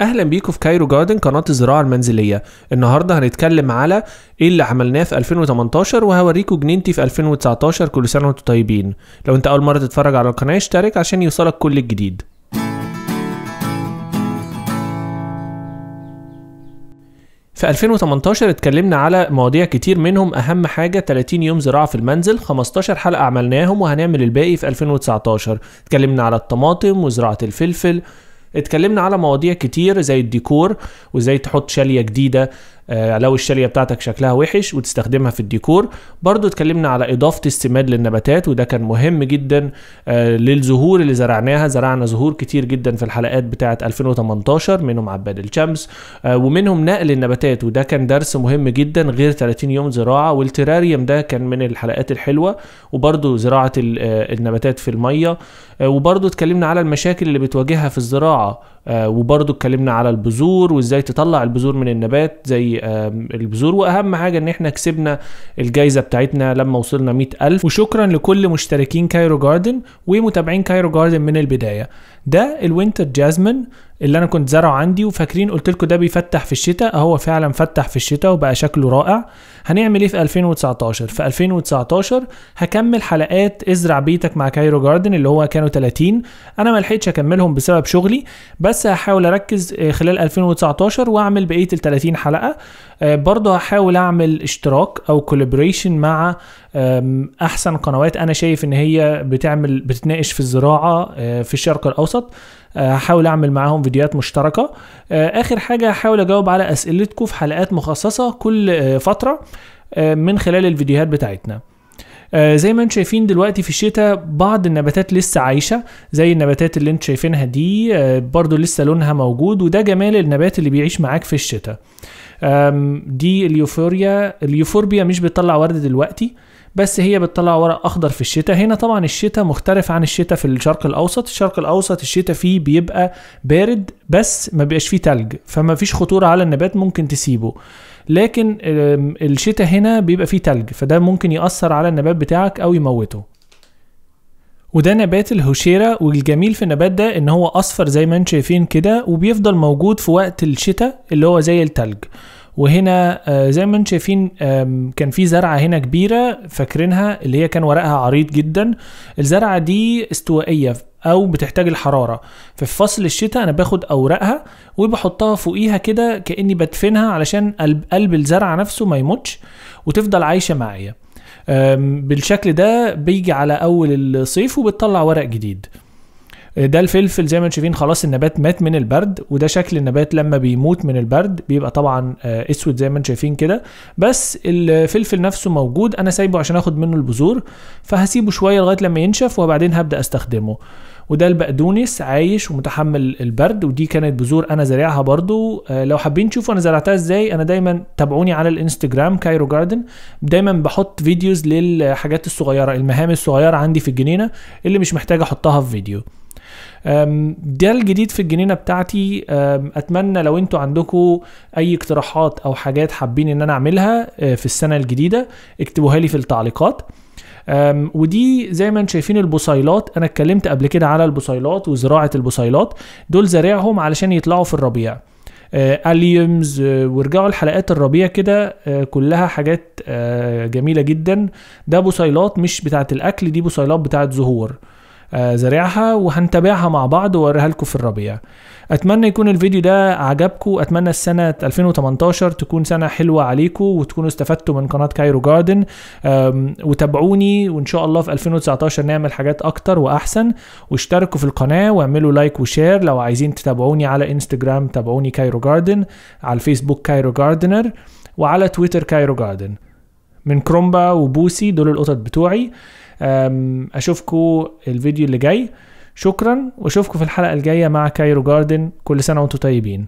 اهلا بيكم في كايرو جاردن، قناة الزراعة المنزلية. النهاردة هنتكلم على ايه اللي عملناه في 2018 وهوريكم جنينتي في 2019. كل سنة وانتم طيبين. لو انت اول مرة تتفرج على القناة اشترك عشان يوصلك كل الجديد. في 2018 اتكلمنا على مواضيع كتير، منهم اهم حاجة 30 يوم زراعة في المنزل. 15 حلقة عملناهم وهنعمل الباقي في 2019. اتكلمنا على الطماطم وزراعة الفلفل. اتكلمنا على مواضيع كتير زي الديكور وازاي تحط شالية جديدة لو الشالية بتاعتك شكلها وحش وتستخدمها في الديكور. برضو اتكلمنا على اضافة السماد للنباتات، وده كان مهم جدا للزهور اللي زرعناها. زرعنا زهور كتير جدا في الحلقات بتاعت 2018، منهم عباد الشمس ومنهم نقل النباتات، وده كان درس مهم جدا غير 30 يوم زراعة. والتراريوم ده كان من الحلقات الحلوة، وبرضو زراعة النباتات في المية. وبرضو اتكلمنا على المشاكل اللي بتواجهها في الزراعة، وبرضو اتكلمنا على البذور وازاي تطلع البذور من النبات زي البذور. واهم حاجة ان احنا كسبنا الجايزة بتاعتنا لما وصلنا 100,000. وشكرا لكل مشتركين كايرو جاردن ومتابعين كايرو جاردن من البداية. ده الوينتر جازمين اللي انا كنت زرعه عندي، وفاكرين قلت لكم ده بيفتح في الشتاء. هو فعلا فتح في الشتاء وبقى شكله رائع. هنعمل ايه في 2019؟ في 2019 هكمل حلقات ازرع بيتك مع كايرو جاردن اللي هو كانوا 30. انا ما لحقتش اكملهم بسبب شغلي، بس هحاول اركز خلال 2019 واعمل بقية ال 30 حلقة. برضه هحاول اعمل اشتراك او كولابوريشن مع احسن قنوات انا شايف ان هي بتناقش في الزراعة في الشرق الاوسط. هحاول اعمل معاهم فيديوهات مشتركة. اخر حاجة هحاول اجاوب على اسئلتكم في حلقات مخصصة كل فترة من خلال الفيديوهات بتاعتنا. زي ما انتم شايفين دلوقتي في الشتاء بعض النباتات لسه عايشة، زي النباتات اللي انتم شايفينها دي برضو لسه لونها موجود، وده جمال النبات اللي بيعيش معاك في الشتاء. دي اليوفوربيا مش بتطلع ورد دلوقتي، بس هي بتطلع ورق اخضر في الشتاء. هنا طبعا الشتاء مختلف عن الشتاء في الشرق الاوسط. الشرق الاوسط الشتاء فيه بيبقى بارد بس ما بيبقاش فيه تلج، فما فيش خطورة على النبات، ممكن تسيبه. لكن الشتاء هنا بيبقى فيه تلج، فده ممكن يأثر على النبات بتاعك او يموته. وده نبات الهوشيرا، والجميل في النبات ده ان هو اصفر زي ما انتم شايفين كده، وبيفضل موجود في وقت الشتاء اللي هو زي التلج. وهنا زي ما انتم شايفين كان في زرعة هنا كبيرة فاكرينها اللي هي كان ورقها عريض جدا. الزرعة دي استوائية او بتحتاج الحرارة، ففي فصل الشتاء انا باخد اوراقها وبحطها فوقيها كده كأني بدفنها علشان قلب الزرعة نفسه ما يموتش وتفضل عايشة معايا. بالشكل ده بيجي على اول الصيف وبتطلع ورق جديد. ده الفلفل زي ما انتم شايفين خلاص النبات مات من البرد، وده شكل النبات لما بيموت من البرد بيبقى طبعا اسود زي ما انتم شايفين كده. بس الفلفل نفسه موجود، انا سايبه عشان اخد منه البذور، فهسيبه شويه لغايه لما ينشف وبعدين هبدا استخدمه. وده البقدونس عايش ومتحمل البرد، ودي كانت بذور انا زارعها برضو. لو حابين تشوفوا انا زرعتها ازاي، انا دايما تابعوني على الانستجرام كايرو جاردن، دايما بحط فيديوز للحاجات الصغيره، المهام الصغيره عندي في الجنينه اللي مش محتاج احطها في فيديو. ده الجديد في الجنينة بتاعتي. اتمنى لو انتوا عندكم اي اقتراحات او حاجات حابين ان انا اعملها في السنة الجديدة اكتبوها لي في التعليقات. ودي زي ما انتم شايفين البصيلات، انا اتكلمت قبل كده على البصيلات وزراعة البصيلات. دول زارعهم علشان يطلعوا في الربيع اليومز، ورجعوا الحلقات الربيع كده كلها حاجات جميلة جدا. ده بصيلات مش بتاعت الاكل، دي بصيلات بتاعت زهور زرعها وهنتابعها مع بعض ووريها لكم في الربيع. اتمنى يكون الفيديو ده عجبكم، اتمنى السنة 2018 تكون سنة حلوة عليكم وتكونوا استفدتوا من قناة كايرو جاردن. وتابعوني، وان شاء الله في 2019 نعمل حاجات اكتر واحسن. واشتركوا في القناة واعملوا لايك وشير. لو عايزين تتابعوني على انستجرام تابعوني كايرو جاردن، على الفيسبوك كايرو جاردنر، وعلى تويتر كايرو جاردن. من كرومبا وبوسي دول القطط بتوعي. اشوفكم الفيديو اللي جاي. شكرا، واشوفكم في الحلقة الجاية مع كايرو جاردن. كل سنة وانتم طيبين.